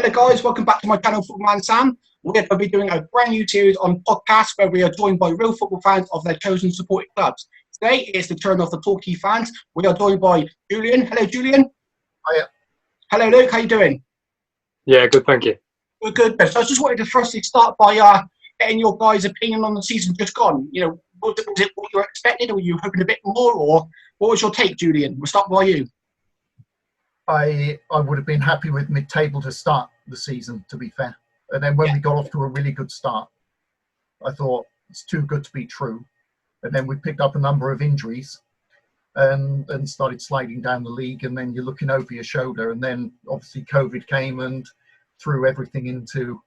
Hello guys, welcome back to my channel, Football Man Sam. We're going to be doing a brand new series on podcast where we are joined by real football fans of their chosen supported clubs. Today it's the turn of the Torquay fans. We are joined by Julian. Hello Julian. Hiya. Hello Luke, how you doing? Yeah, good, thank you. We're good. So I just wanted to firstly start by getting your guys' opinion on the season just gone. You know, was it what you were expecting, or were you hoping a bit more, or what was your take, Julian? We'll start by you. I would have been happy with mid-table to start the season, to be fair. And then when we got off to a really good start, I thought it's too good to be true. And then we picked up a number of injuries and started sliding down the league. And then you're looking over your shoulder. And then obviously COVID came and threw everything into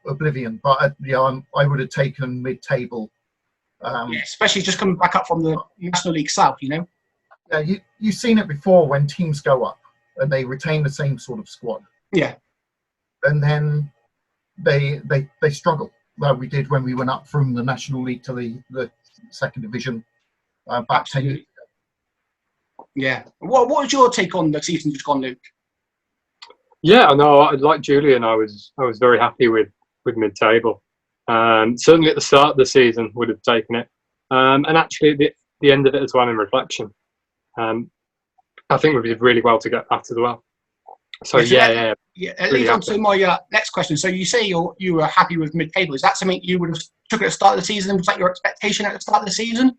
oblivion. But I would have taken mid-table. Especially just coming back up from the National League South, you know? Yeah, you've seen it before when teams go up and they retain the same sort of squad. Yeah. And then they struggle, like we did when we went up from the National League to the second division back 10 years ago. Yeah. What was your take on the season just gone, Luke? Yeah, no, like Julian, I was very happy with mid-table. Certainly at the start of the season would have taken it, and actually at the end of it as well in reflection. I think we did really well to get that as well. So yeah. It leads on to my next question. So you say you were happy with mid-table. Is that something you would have took at the start of the season? Was that your expectation at the start of the season?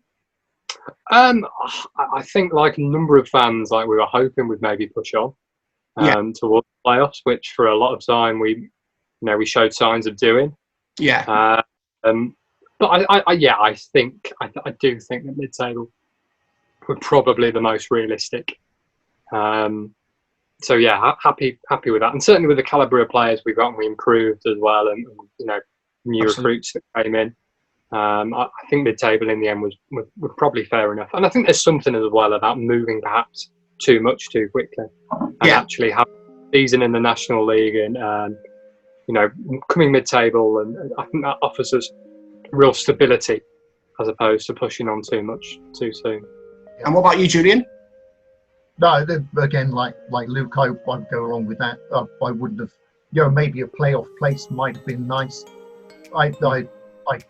I think, like a number of fans, like we were hoping we'd maybe push on towards the playoffs, which for a lot of time we showed signs of doing. Yeah. But I do think that mid-table were probably the most realistic. So yeah, happy with that, and certainly with the calibre of players we've got, and we improved as well, and new recruits that came in. I think mid-table in the end was probably fair enough, and I think there's something as well about moving perhaps too much too quickly, and actually having a season in the National League and coming mid-table, and I think that offers us real stability as opposed to pushing on too much too soon. And what about you, Julian? No, again, like Luke, I'd go along with that. I wouldn't have, maybe a playoff place might have been nice. I'd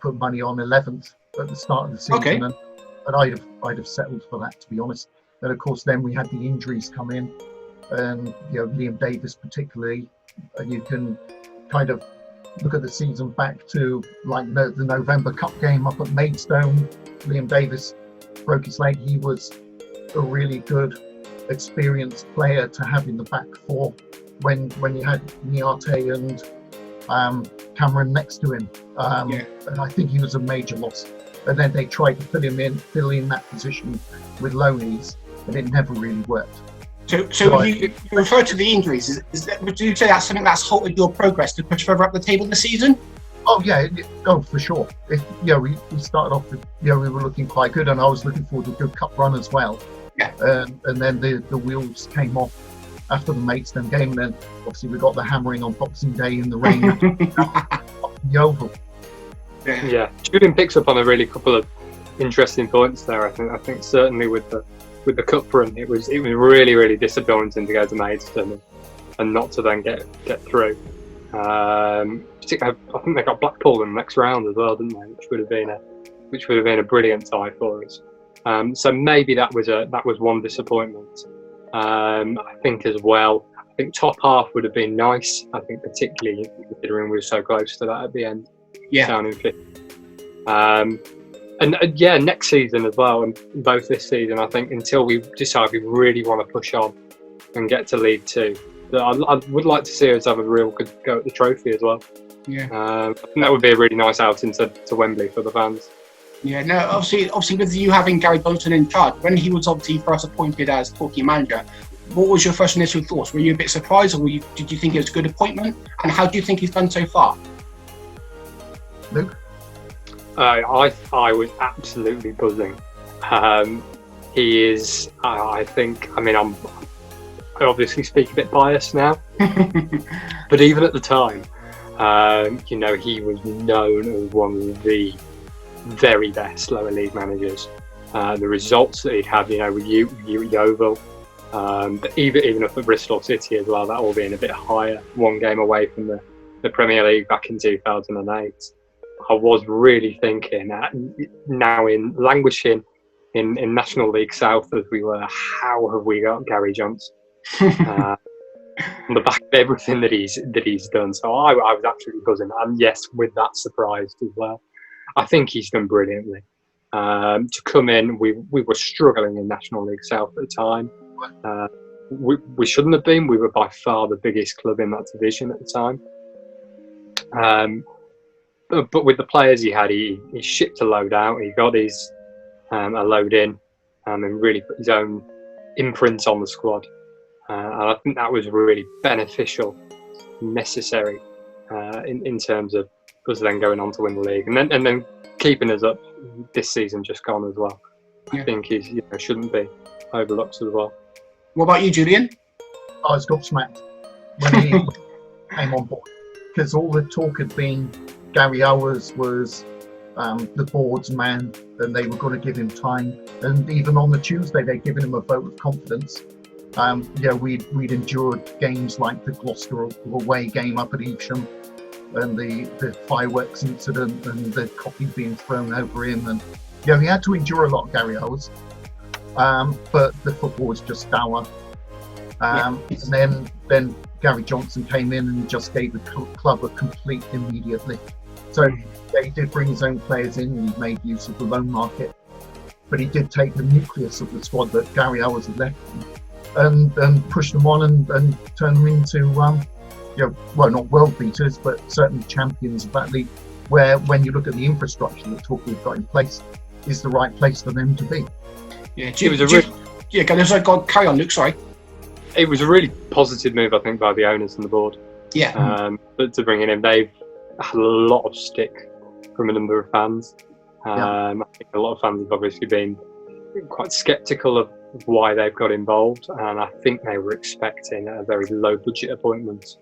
put money on 11th at the start of the season, and I'd have settled for that, to be honest. And of course, then we had the injuries come in, and Liam Davis particularly. You can kind of look at the season back to like the November Cup game up at Maidstone. Liam Davis broke his leg. He was a really good, experienced player to have in the back four when you had Niarte and Cameron next to him. And I think he was a major loss. And then they tried to fill in that position with loanies, and it never really worked. So you refer to the injuries. Would you say that's something that's halted your progress to push further up the table this season? Oh yeah, for sure. We started off with, we were looking quite good, and I was looking forward to a good cup run as well. Yeah. And then the wheels came off after the Maidstone game, and then obviously we got the hammering on Boxing Day in the rain the Oval. Yeah, Julian picks up on a really couple of interesting points there. I think certainly with the cup run, it was really, really disappointing to go to Maidstone and not to then get through. Particularly, I think they got Blackpool in the next round as well, didn't they? Which would have been a brilliant tie for us. So maybe that was one disappointment. I think as well. I think top half would have been nice. I think particularly considering we were so close to that at the end. Yeah. Down in fifth. Next season as well, and both this season, I think until we decide we really want to push on and get to League Two, I would like to see us have a real good go at the trophy as well. Yeah. I think that would be a really nice outing to Wembley for the fans. Yeah, no, obviously with you having Gary Johnson in charge, when he was obviously first appointed as Torquay manager, what was your first initial thoughts? Were you a bit surprised, or did you think it was a good appointment? And how do you think he's done so far? Luke? I was absolutely buzzing. He is, I obviously speak a bit biased now, but even at the time, he was known as one of the very best lower league managers. The results that he'd have, with Yeovil, But even up at Bristol City as well, that all being a bit higher, one game away from the Premier League back in 2008. I was really thinking, now in languishing in National League South as we were, how have we got Gary Johnson? On the back of everything that he's done. So I was absolutely buzzing. And yes, with that surprised as well. I think he's done brilliantly. To come in, we were struggling in National League South at the time. We shouldn't have been. We were by far the biggest club in that division at the time. But with the players he had, he shipped a load out. He got his a load in, and really put his own imprint on the squad. And I think that was really beneficial, necessary in terms of us then going on to win the league, and then keeping us up this season just gone as well. I think he shouldn't be overlooked as well. What about you, Julian? I was gobsmacked when he came on board, because all the talk had been Gary Owers was the board's man, and they were going to give him time. And even on the Tuesday, they'd given him a vote of confidence. We'd endured games like the Gloucester away game up at Evesham, and the fireworks incident, and the coffee being thrown over him, and he had to endure a lot, Gary Owers. But the football was just dour. And then Gary Johnson came in and just gave the club a complete immediately. So he did bring his own players in, and he made use of the loan market. But he did take the nucleus of the squad that Gary Owers had left and push them on and turn them into, not world beaters, but certainly champions of that league, where when you look at the infrastructure that Torquay have got in place, is the right place for them to be. Yeah, carry on, Luke, sorry. It was a really positive move, I think, by the owners and the board. Yeah. But to bring him, they've had a lot of stick from a number of fans. I think a lot of fans have obviously been quite sceptical of why they've got involved, and I think they were expecting a very low budget appointment,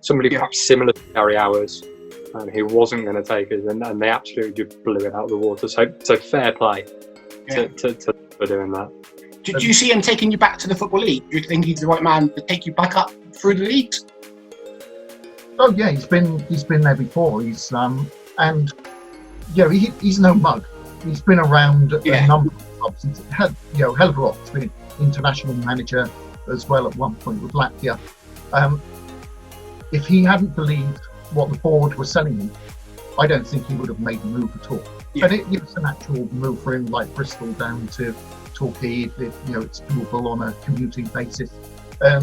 somebody perhaps similar to Gary Owers, who wasn't going to take us, and they absolutely just blew it out of the water. So fair play to for doing that. Do you see him taking you back to the Football League? Do you think he's the right man to take you back up through the leagues? Oh yeah, he's been there before. He's he's no mug. He's been around a number of clubs. He's had hell of a lot. He's been international manager as well at one point with Latvia. If he hadn't believed what the board was selling him, I don't think he would have made the move at all. Yeah. But it was a natural move for him, like Bristol down to Torquay. It's doable on a commuting basis. I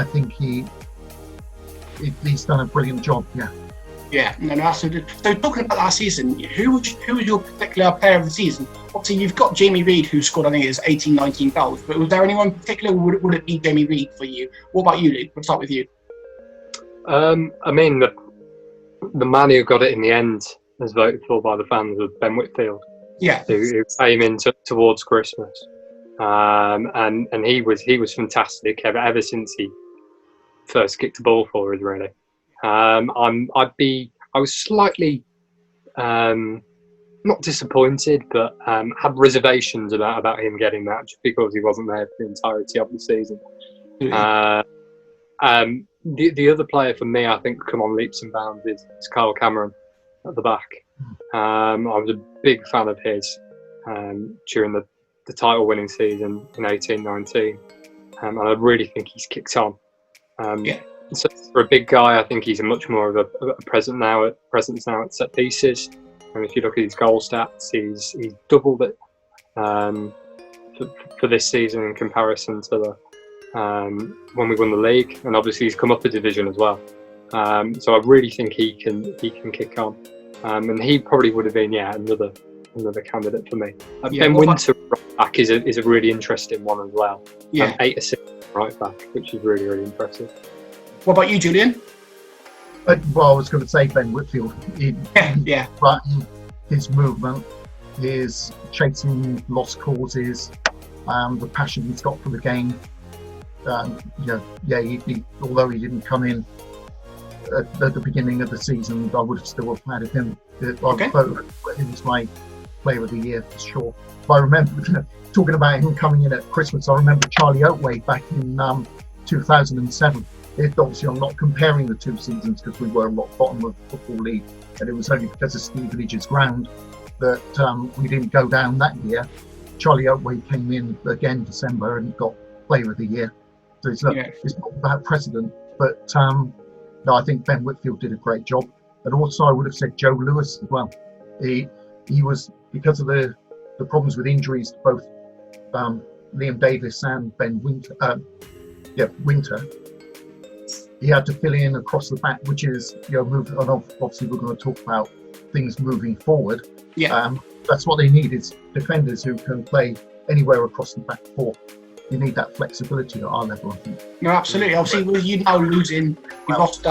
think he's done a brilliant job. Yeah. Yeah, no, absolutely. So talking about last season, who was your particular player of the season? Obviously, you've got Jamie Reid, who scored, I think it was 18, 19 goals. But was there anyone particular, or would it be Jamie Reid for you? What about you, Luke? We'll start with you. I mean, the man who got it in the end, as voted for by the fans, was Ben Whitfield. Yeah. Who came in towards Christmas. And he was fantastic ever since he first kicked the ball for us, really. I was slightly not disappointed, but had reservations about him getting that just because he wasn't there for the entirety of the season. The other player for me, I think, come on leaps and bounds is Kyle Cameron at the back. I was a big fan of his during the title-winning season in 18-19, and I really think he's kicked on. So for a big guy, I think he's a much more of a presence now at set pieces. And if you look at his goal stats, he's doubled it for this season in comparison to the when we won the league, and obviously he's come up a division as well. So I really think he can kick on, and he probably would have been another candidate for me. Ben Winter right back is a really interesting one as well. 8 assists right back, which is really, really impressive. What about you, Julian? I was going to say Ben Whitfield. But his movement, his chasing lost causes, the passion he's got for the game. Although he didn't come in at the beginning of the season, I would have still have had him. He was my Player of the Year for sure. But I remember talking about him coming in at Christmas. I remember Charlie Oatway back in 2007. Obviously, I'm not comparing the two seasons because we were rock bottom of the Football League, and it was only because of Stevenage's ground that we didn't go down that year. Charlie Oatway came in again December and got Player of the Year. So it's not about precedent, but no, I think Ben Whitfield did a great job. And also I would have said Joe Lewis as well. He was, because of the problems with injuries to both Liam Davis and Ben Winter, he had to fill in across the back, which is, obviously we're going to talk about things moving forward. That's what they need, is defenders who can play anywhere across the back four. You need that flexibility at our level, I think. No, absolutely. Obviously, with you now you've lost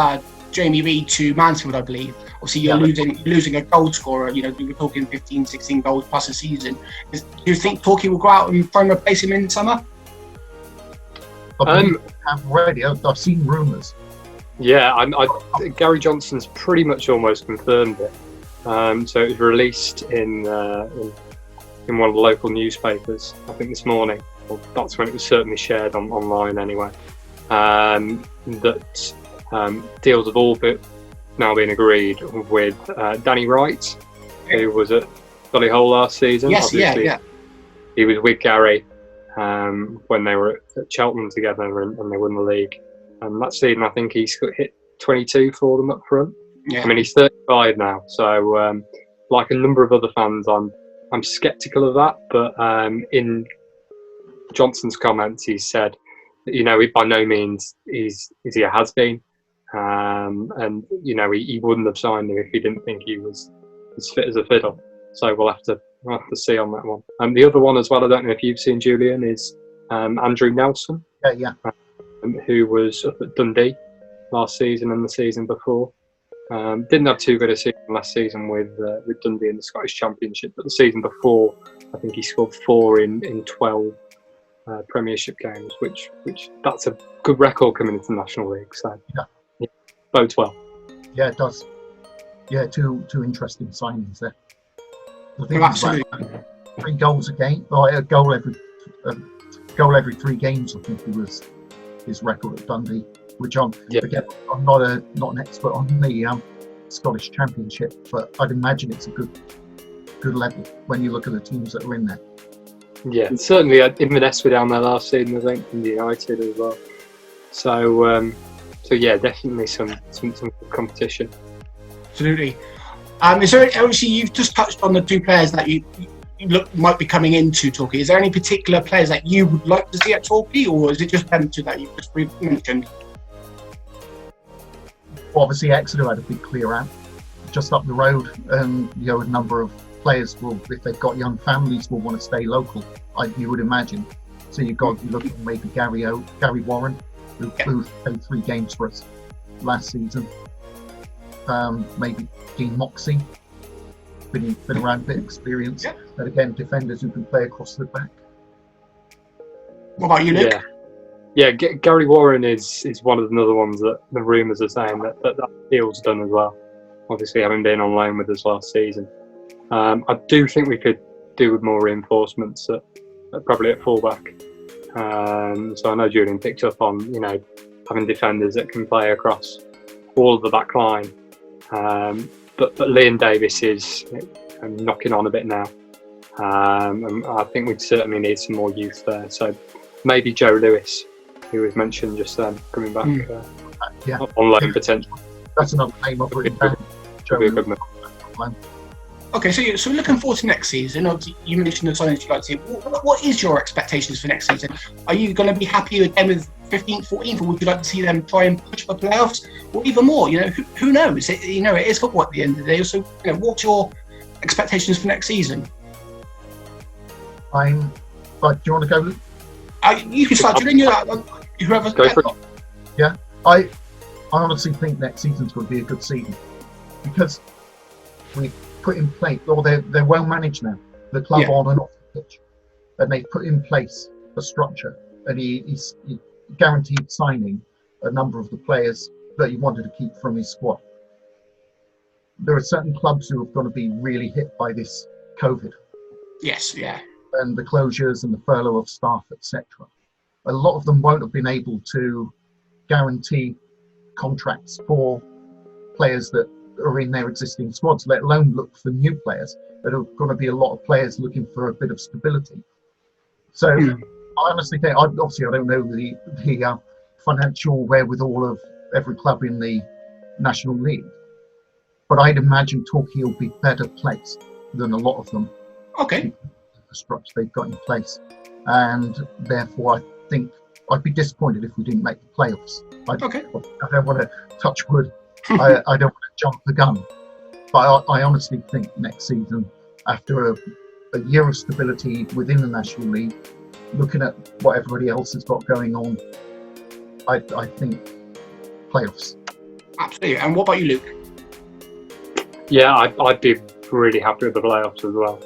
Jamie Reid to Mansfield, I believe. Obviously, you're losing a goal scorer. You know, we were talking 15, 16 goals plus a season. Do you think Torquay will go out and try and replace him in summer? I've already. I've seen rumours. Yeah, Gary Johnson's pretty much almost confirmed it. So it was released in one of the local newspapers, I think this morning. Well, that's when it was certainly shared online anyway. That deals have all now been agreed with Danny Wright, who was at Solihull last season. Yes, obviously, yeah. He was with Gary when they were at Cheltenham together and they won the league. And that season, I think he hit 22 for them up front. Yeah. I mean, he's 35 now, so like a number of other fans, I'm sceptical of that. But in Johnson's comments, he said, by no means is he a has-been, and he wouldn't have signed him if he didn't think he was as fit as a fiddle. So we'll have to see on that one. And the other one as well, I don't know if you've seen, Julian, is Andrew Nelson, who was up at Dundee last season and the season before. Didn't have too good a season last season with Dundee in the Scottish Championship, but the season before, I think he scored 4 in 12 Premiership games, which that's a good record coming into the National League. So bodes well. Yeah, it does. Yeah, two interesting signings there. I think absolutely. 3 goals a game, a goal every 3 games. I think it was his record at Dundee. Which again, I'm not an expert on the Scottish Championship, but I'd imagine it's a good level when you look at the teams that are in there. Yeah, certainly Inverness were down there last season, I think, and United as well. So yeah, definitely some competition. Absolutely. Is there, obviously, you've just touched on the 2 players that you look might be coming into Torquay. Is there any particular players that you would like to see at Torquay, or is it just them 2 that you've just mentioned? Obviously, Exeter had a big clear out just up the road, and a number of players will, if they've got young families, will want to stay local. You would imagine. So you're looking at maybe Gary Warren, who played 3 games for us last season. Maybe Dean Moxey, been around a bit of experience. Yeah. And again, defenders who can play across the back. What about you, Luke? Yeah, Gary Warren is one of the other ones that the rumours are saying that deal's done as well. Obviously, having been on loan with us last season, I do think we could do with more reinforcements probably at fullback. So I know Julian picked up on having defenders that can play across all of the back line, but Liam Davis is knocking on a bit now, and I think we'd certainly need some more youth there. So maybe Joe Lewis, who was mentioned just then, coming back on loan potential. That's another name I've written down. Joe Lewis. Okay, so we're looking forward to next season. Obviously, you mentioned the signings you'd like to see. What is your expectations for next season? Are you going to be happy with them with 15th, 14th, or would you like to see them try and push for playoffs, or even more? Who knows? It is football at the end of the day. So, what's your expectations for next season? Do you want to go, Luke? You can start. Whoever. Go for it. Yeah, I honestly think next season's going to be a good season because we put in place, or they're well managed now, the club on and off the pitch, and they've put in place a structure, and he guaranteed signing a number of the players that he wanted to keep from his squad. There are certain clubs who are going to be really hit by this COVID, Yes, yeah. And the closures and the furlough of staff, etc. A lot of them won't have been able to guarantee contracts for players that are in their existing squads, let alone look for new players. There are going to be a lot of players looking for a bit of stability. So I honestly think, obviously I don't know the financial wherewithal of every club in the National League, but I'd imagine Torquay will be better placed than a lot of them. Okay. The structure they've got in place, and therefore I think I'd be disappointed if we didn't make the playoffs. I don't want to touch wood. I don't want to jump the gun, but I honestly think next season, after a year of stability within the National League, looking at what everybody else has got going on, I think playoffs. Absolutely. And what about you, Luke? Yeah, I'd be really happy with the playoffs as well.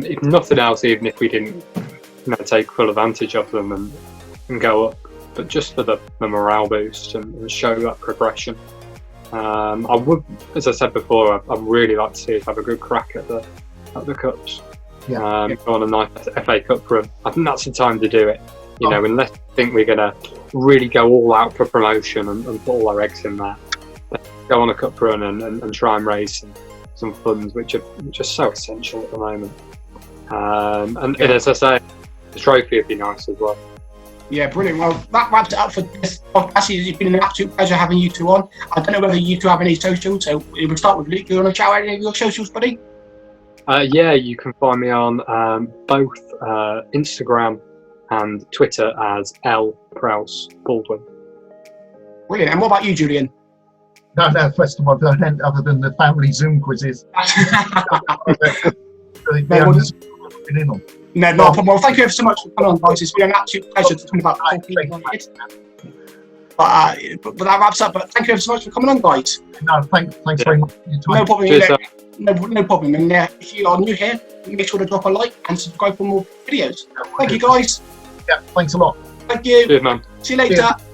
If nothing else, even if we didn't take full advantage of them and go up, but just for the morale boost and show that progression. I would, as I said before, I'd really like to see us have a good crack at the cups. Go on a nice FA Cup run. I think that's the time to do it. You know, unless we think we're going to really go all out for promotion and put all our eggs in there. Go on a cup run and try and raise some funds, which are so essential at the moment. And as I say, the trophy would be nice as well. Yeah, brilliant. Well, that wraps it up for this podcast. It's been an absolute pleasure having you two on. I don't know whether you two have any socials, so we'll start with Luke. Do you want to shout out any of your socials, buddy? Yeah, you can find me on both Instagram and Twitter as L Prowse Baldwin. Brilliant. And what about you, Julian? No, first of all, other than the family Zoom quizzes. No problem. Well, thank you so much for coming on, guys. It's been an absolute pleasure to talk about Torquay United. But that wraps up. But thank you so much for coming on, guys. No, thanks very much for your time. No problem. Cheers, no problem. And if you are new here, make sure to drop a like and subscribe for more videos. Thank you, guys. Yeah, thanks a lot. Thank you. Cheers, man. See you later. Cheers.